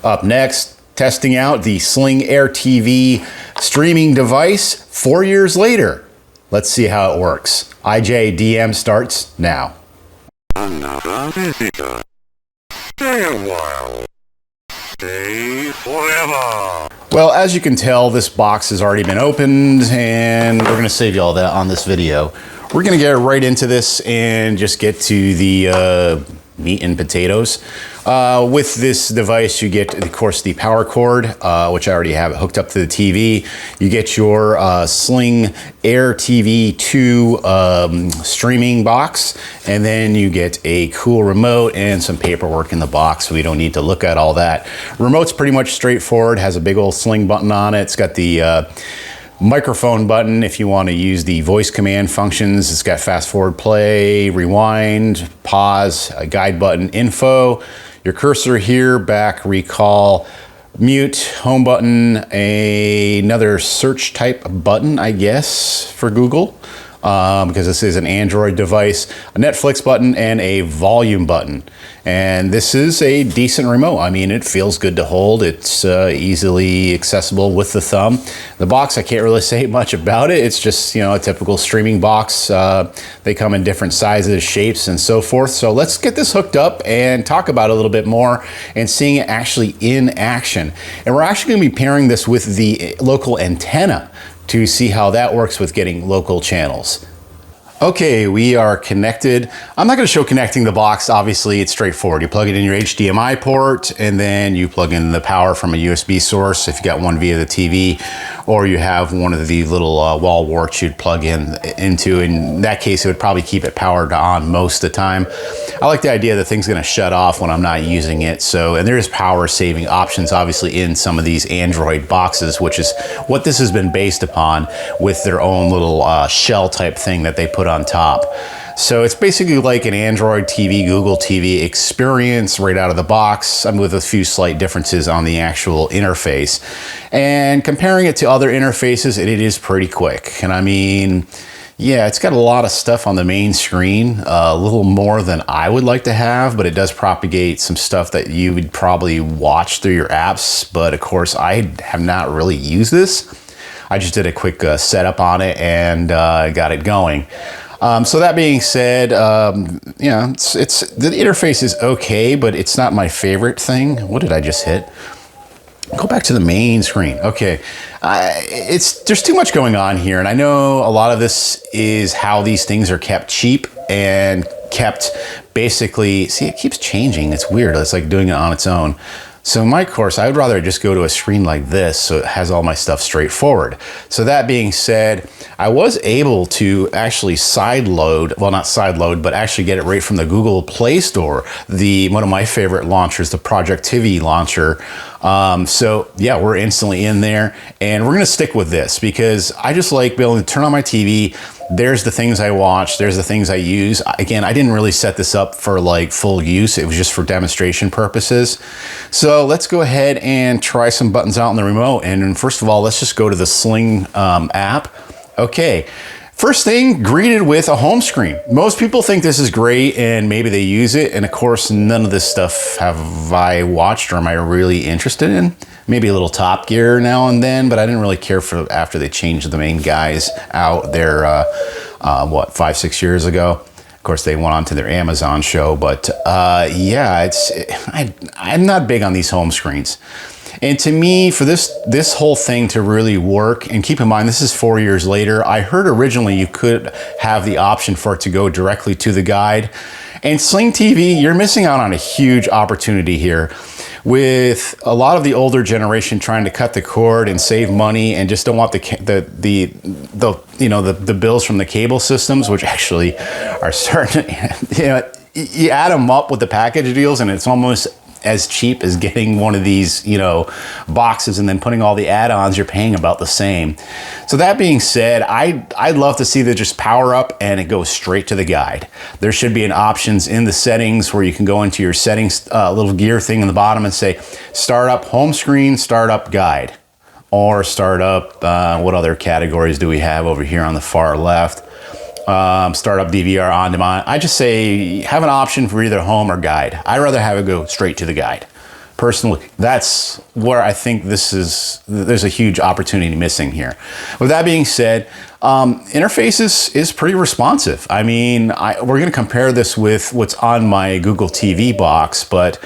Up next, testing out the Sling AirTV streaming device 4 years later. Let's see how it works. IJDM starts now. Another visitor. Stay a while. Stay forever. Well, as you can tell, this box has already been opened, and we're going to save you all that on this video. We're going to get right into this and just get to the meat and potatoes. With this device, you get, of course, the power cord, which I already have it hooked up to the TV. You get your Sling AirTV 2 streaming box, and then you get a cool remote and some paperwork in the box, so we don't need to look at all that. Remote's pretty much straightforward, has a big old Sling button on it. It's got the microphone button if you want to use the voice command functions. It's got fast forward, play, rewind, pause, a guide button, info, your cursor here, back, recall, mute, home button, another search type button, I guess, for Google, because this is an Android device, a Netflix button, and a volume button. And this is a decent remote. I mean, it feels good to hold. It's easily accessible with the thumb. The box, I can't really say much about it. It's just, you know, a typical streaming box. They come in different sizes, shapes, and so forth. So let's get this hooked up and talk about it a little bit more and seeing it actually in action. And we're actually going to be pairing this with the local antenna to see how that works with getting local channels. Okay, we are connected. I'm not going to show connecting the box. Obviously, it's straightforward. You plug it in your HDMI port, and then you plug in the power from a USB source if you got one via the TV, or you have one of the little wall warts you'd plug into. In that case, it would probably keep it powered on most of the time. I like the idea that thing's going to shut off when I'm not using it. So, and there's power saving options, obviously, in some of these Android boxes, which is what this has been based upon with their own little shell type thing that they put on top. So it's basically like an Android TV, Google TV experience right out of the box, with a few slight differences on the actual interface. And comparing it to other interfaces, it is pretty quick. And I mean, yeah, it's got a lot of stuff on the main screen, a little more than I would like to have, but it does propagate some stuff that you would probably watch through your apps. But of course, I have not really used this. I just did a quick setup on it and got it going. So that being said, you know, the interface is okay, but it's not my favorite thing. What did I just hit? Go back to the main screen. Okay, there's too much going on here, and I know a lot of this is how these things are kept cheap and kept basically. See, it keeps changing. It's weird. It's like doing it on its own. So in my course, I would rather just go to a screen like this so it has all my stuff straightforward. So that being said, I was able to actually sideload, well, not sideload, but actually get it right from the Google Play Store, one of my favorite launchers, the Productivity launcher. So yeah, we're instantly in there, and we're gonna stick with this because I just like being able to turn on my TV. There's the things I watch, there's the things I use. Again, I didn't really set this up for like full use. It was just for demonstration purposes. So let's go ahead and try some buttons out on the remote. And first of all, let's just go to the Sling app. Okay. First thing, greeted with a home screen. Most people think this is great and maybe they use it. And of course, none of this stuff have I watched or am I really interested in. Maybe a little Top Gear now and then, but I didn't really care for after they changed the main guys out there, what, 5-6 years ago. Of course, they went on to their Amazon show, but yeah, I'm not big on these home screens. And to me, for this whole thing to really work, and keep in mind, this is 4 years later, I heard originally you could have the option for it to go directly to the guide. And Sling TV, you're missing out on a huge opportunity here. With a lot of the older generation trying to cut the cord and save money and just don't want the bills from the cable systems, which actually are starting to, you know, you add them up with the package deals and it's almost as cheap as getting one of these, you know, boxes and then putting all the add-ons, you're paying about the same. So that being said, I'd love to see that just power up and it goes straight to the guide. There should be an options in the settings where you can go into your settings, little gear thing in the bottom and say, start up home screen, start up guide, or start up, what other categories do we have over here on the far left? Startup DVR on demand. I just say have an option for either home or guide. I'd rather have it go straight to the guide. personally, that's where I think there's a huge opportunity missing here. With that being said, interface is pretty responsive. I mean, we're going to compare this with what's on my Google TV box, but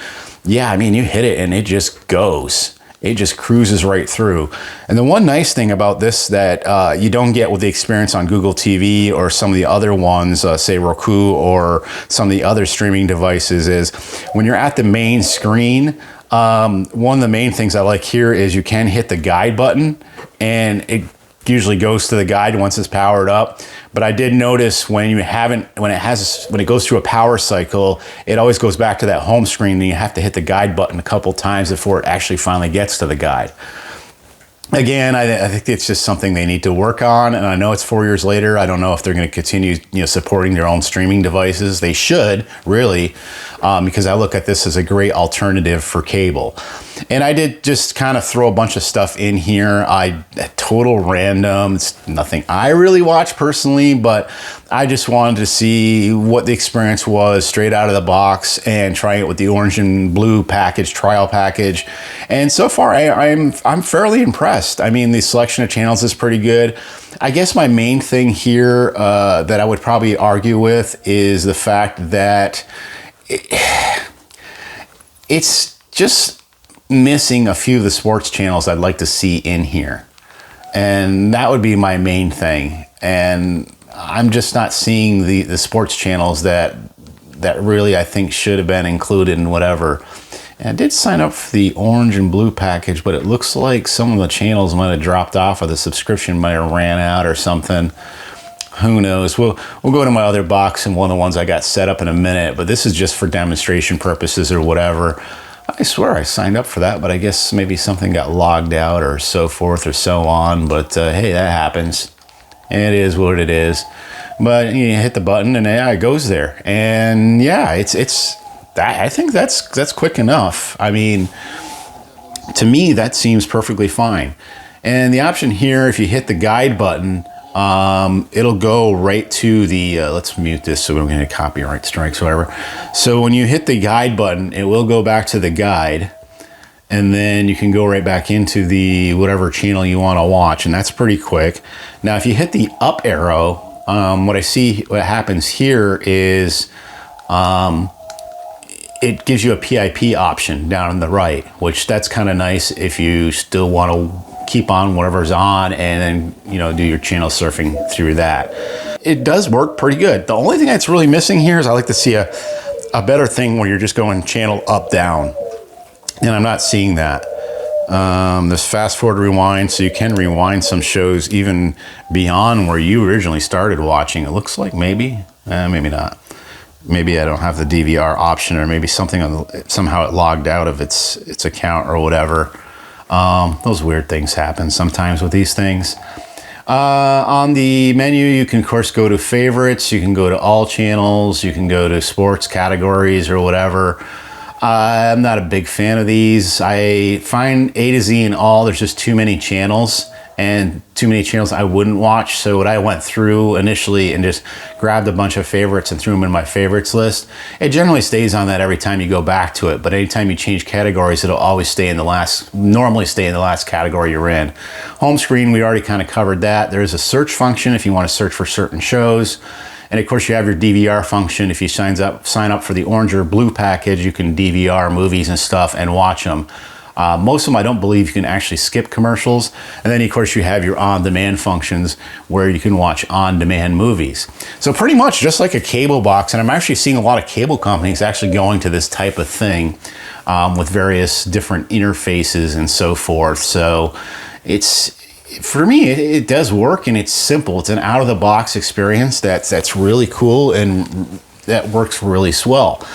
yeah, I mean, you hit it and it just goes. It just cruises right through. And the one nice thing about this that you don't get with the experience on Google TV or some of the other ones, say Roku or some of the other streaming devices, is when you're at the main screen, one of the main things I like here is you can hit the guide button and it usually goes to the guide once it's powered up. But I did notice when it goes through a power cycle, it always goes back to that home screen and you have to hit the guide button a couple times before it actually finally gets to the guide. Again, I think it's just something they need to work on, and I know it's 4 years later. I don't know if they're going to continue, supporting their own streaming devices. They should, really, because I look at this as a great alternative for cable. And I did just kind of throw a bunch of stuff in here. Total random. It's nothing I really watch personally, but I just wanted to see what the experience was straight out of the box and trying it with the orange and blue package, trial package. And so far, I'm fairly impressed. I mean, the selection of channels is pretty good. I guess my main thing here that I would probably argue with is the fact that it's just missing a few of the sports channels I'd like to see in here. And that would be my main thing. And I'm just not seeing the sports channels that really I think should have been included in whatever. And I did sign up for the orange and blue package, but it looks like some of the channels might have dropped off or the subscription might have ran out or something. Who knows? We'll go to my other box and one of the ones I got set up in a minute, but this is just for demonstration purposes or whatever. I swear I signed up for that, but I guess maybe something got logged out or so forth or so on. But hey, that happens. It is what it is. But you hit the button and yeah, it goes there. And yeah, it's that. I think that's quick enough. I mean, to me, that seems perfectly fine. And the option here, if you hit the guide button, it'll go right to the, let's mute this so we don't get any copyright strikes or whatever. So when you hit the guide button, it will go back to the guide and then you can go right back into the whatever channel you want to watch. And that's pretty quick. Now, if you hit the up arrow, what happens here is, it gives you a PIP option down on the right, which that's kind of nice if you still want to keep on whatever's on and then, do your channel surfing through that. It does work pretty good. The only thing that's really missing here is I like to see a better thing where you're just going channel up, down. And I'm not seeing that. There's fast forward rewind, so you can rewind some shows even beyond where you originally started watching. It looks like maybe not. Maybe I don't have the DVR option, or maybe somehow it logged out of its account or whatever. Those weird things happen sometimes with these things. On the menu, you can of course go to favorites, you can go to all channels, you can go to sports categories or whatever. I'm not a big fan of these. I find A to Z and all, there's just too many channels and too many channels I wouldn't watch. So what I went through initially and just grabbed a bunch of favorites and threw them in my favorites list. It generally stays on that every time you go back to it, but anytime you change categories, it'll always normally stay in the last category you're in. Home screen, we already kind of covered that. There's a search function if you want to search for certain shows. And of course you have your DVR function. If you sign up for the orange or blue package, you can DVR movies and stuff and watch them. Most of them, I don't believe you can actually skip commercials. And then, of course, you have your on-demand functions where you can watch on-demand movies. So pretty much just like a cable box, and I'm actually seeing a lot of cable companies actually going to this type of thing with various different interfaces and so forth. So for me, it does work and it's simple. It's an out-of-the-box experience that's really cool and that works really swell.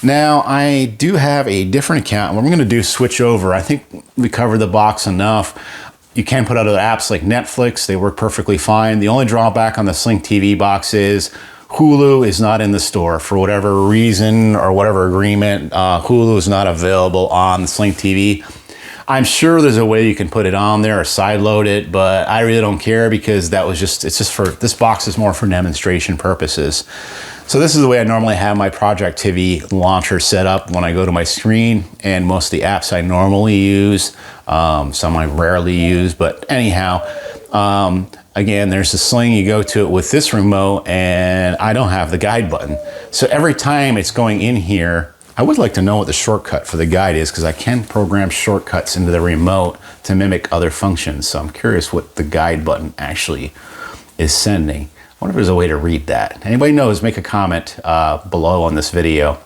Now, I do have a different account. What we're going to do is switch over. I think we covered the box enough. You can put other apps like Netflix. They work perfectly fine. The only drawback on the Sling TV box is Hulu is not in the store for whatever reason or whatever agreement. Hulu is not available on the Sling TV. I'm sure there's a way you can put it on there or sideload it, but I really don't care because this box is more for demonstration purposes. So this is the way I normally have my Project TV launcher set up when I go to my screen, and most of the apps I normally use, some I rarely use, but anyhow, again, there's the Sling. You go to it with this remote, and I don't have the guide button. So every time it's going in here, I would like to know what the shortcut for the guide is, because I can program shortcuts into the remote to mimic other functions. So I'm curious what the guide button actually is sending. I wonder if there's a way to read that. Anybody knows, make a comment below on this video.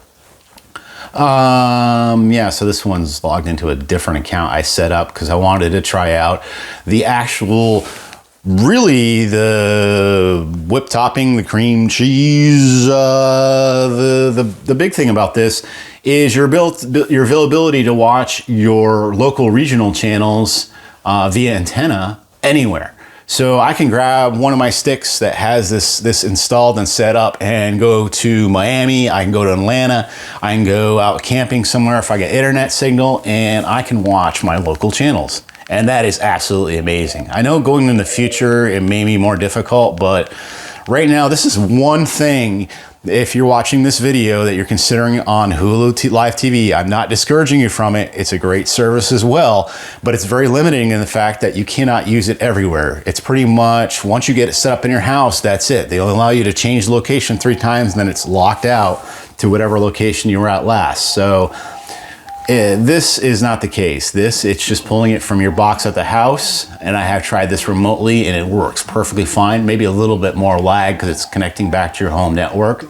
Yeah, so this one's logged into a different account I set up because I wanted to try out the actual, really the whip topping, the cream cheese. The big thing about this is your availability to watch your local regional channels via antenna anywhere. So I can grab one of my sticks that has this installed and set up and go to Miami. I can go to Atlanta. I can go out camping somewhere if I get internet signal, and I can watch my local channels. And that is absolutely amazing. I know going in the future, it may be more difficult, but right now, this is one thing. If you're watching this video that you're considering on Hulu Live TV, I'm not discouraging you from it. It's a great service as well, but it's very limiting in the fact that you cannot use it everywhere. It's pretty much, once you get it set up in your house, that's it. They'll allow you to change the location 3 times, and then it's locked out to whatever location you were at last. So this is not the case. It's just pulling it from your box at the house, and I have tried this remotely and it works perfectly fine. Maybe a little bit more lag because it's connecting back to your home network,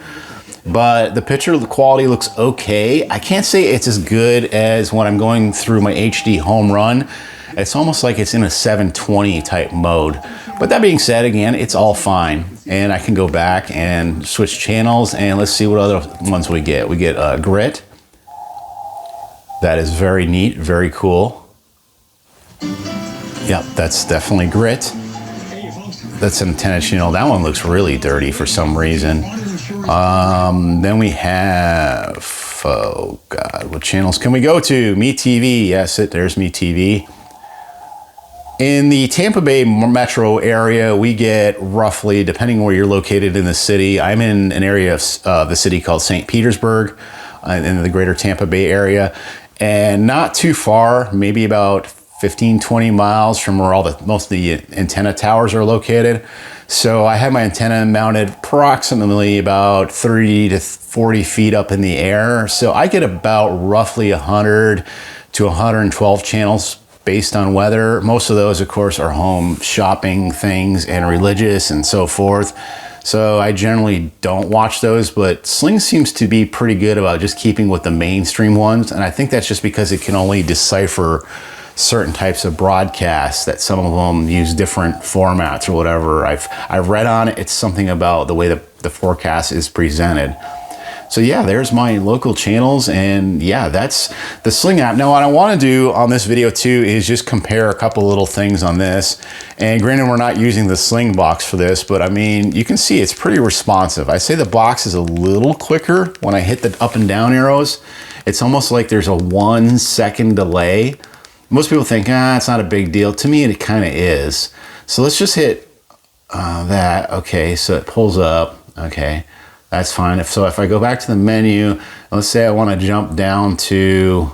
but the picture quality looks okay. I can't say it's as good as when I'm going through my HD home run. It's almost like it's in a 720 type mode. But that being said, again, it's all fine. And I can go back and switch channels, and let's see what other ones we get. We get Grit. That is very neat, very cool. Yep, that's definitely Grit. That's intentional. That one looks really dirty for some reason. Then we have, oh God, what channels can we go to? MeTV, yes, there's MeTV. In the Tampa Bay metro area, we get roughly, depending where you're located in the city, I'm in an area of the city called St. Petersburg, in the greater Tampa Bay area. And not too far, maybe about 15, 20 miles from where most of the antenna towers are located. So I have my antenna mounted approximately about 30 to 40 feet up in the air. So I get about roughly 100 to 112 channels based on weather. Most of those, of course, are home shopping things and religious and so forth. So I generally don't watch those, but Sling seems to be pretty good about just keeping with the mainstream ones. And I think that's just because it can only decipher certain types of broadcasts, that some of them use different formats or whatever. I've read on it. It's something about the way the forecast is presented. So yeah, there's my local channels, and yeah, that's the Sling app. Now what I want to do on this video too is just compare a couple little things on this. And granted, we're not using the Sling box for this, but I mean, you can see it's pretty responsive. I say the box is a little quicker when I hit the up and down arrows. It's almost like there's a 1 second delay. Most people think, it's not a big deal. To me, it kind of is. So let's just hit that. Okay, so it pulls up. Okay. That's fine. If I go back to the menu, let's say I want to jump down to,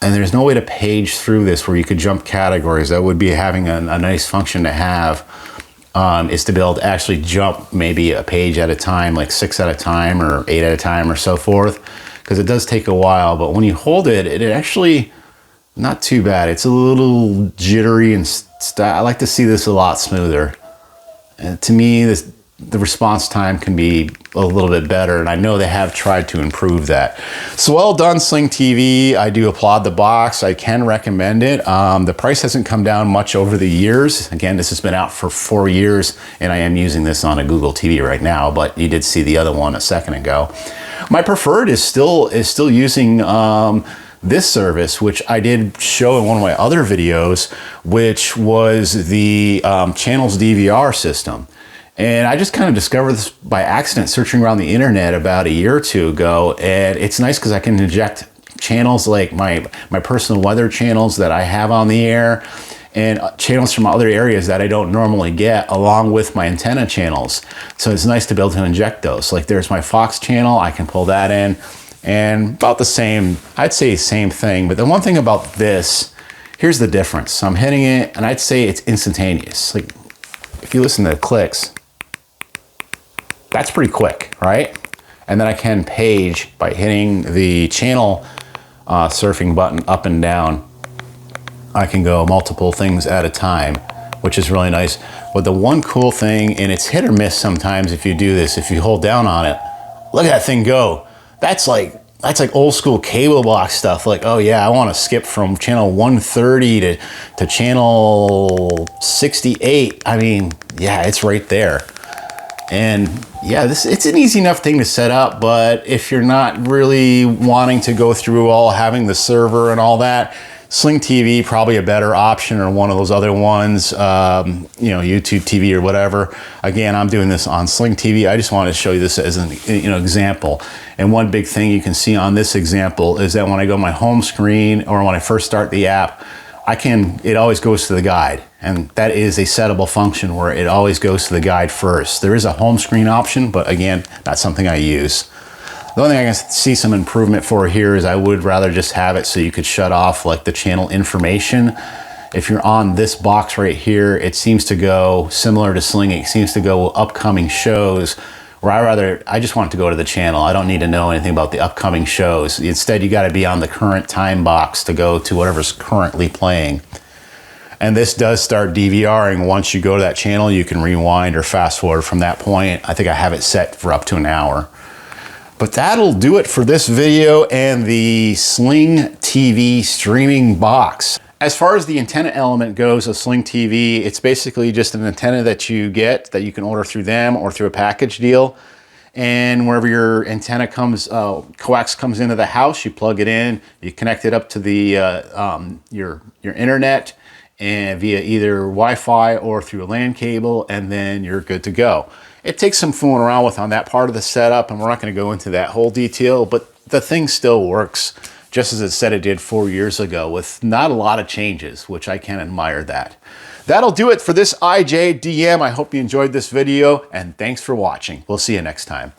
and there's no way to page through this where you could jump categories. That would be having a nice function to have, is to be able to actually jump maybe a page at a time, like 6 at a time or 8 at a time or so forth, because it does take a while. But when you hold it, it actually, not too bad. It's a little jittery and I like to see this a lot smoother. And to me, the response time can be a little bit better, and I know they have tried to improve that. So well done, Sling TV. I do applaud the box. I can recommend it. The price hasn't come down much over the years. Again, this has been out for 4 years, and I am using this on a Google TV right now, but you did see the other one a second ago. My preferred is still using this service, which I did show in one of my other videos, which was the Channels DVR system. And I just kind of discovered this by accident searching around the internet about a year or two ago. And it's nice because I can inject channels like my personal weather channels that I have on the air. and channels from other areas that I don't normally get, along with my antenna channels. So it's nice to be able to inject those. Like there's my Fox channel, I can pull that in, and about the same, I'd say same thing. But the one thing about this, here's the difference. So I'm hitting it, and I'd say it's instantaneous. Like if you listen to the clicks, that's pretty quick, right? And then I can page by hitting the channel surfing button up and down. I can go multiple things at a time, which is really nice. But the one cool thing, and it's hit or miss sometimes if you do this, if you hold down on it, look at that thing go. That's like old school cable box stuff. Like, oh yeah, I want to skip from channel 130 to channel 68. I mean, yeah, it's right there. And yeah, it's an easy enough thing to set up, but if you're not really wanting to go through all having the server and all that, Sling TV probably a better option, or one of those other ones, you know, YouTube TV or whatever. Again, I'm doing this on Sling TV. I just wanted to show you this as an example. And one big thing you can see on this example is that when I go to my home screen, or when I first start the app, it always goes to the guide. And that is a settable function where it always goes to the guide first. There is a home screen option, but again, not something I use. The only thing I can see some improvement for here is I would rather just have it so you could shut off like the channel information. If you're on this box right here, it seems to go similar to Sling. It seems to go upcoming shows, where I just want it to go to the channel. I don't need to know anything about the upcoming shows. Instead, you got to be on the current time box to go to whatever's currently playing. And this does start DVRing. Once you go to that channel, you can rewind or fast forward from that point. I think I have it set for up to an hour. But that'll do it for this video and the Sling TV streaming box. As far as the antenna element goes of Sling TV, it's basically just an antenna that you get, that you can order through them or through a package deal. And wherever your antenna comes, coax comes into the house, you plug it in, you connect it up to the your internet, and via either Wi-Fi or through a LAN cable, and then you're good to go. It takes some fooling around with on that part of the setup, and we're not going to go into that whole detail, but the thing still works just as it said it did 4 years ago, with not a lot of changes, which I can admire that. That'll do it for this IJDM. I hope you enjoyed this video, and thanks for watching. We'll see you next time.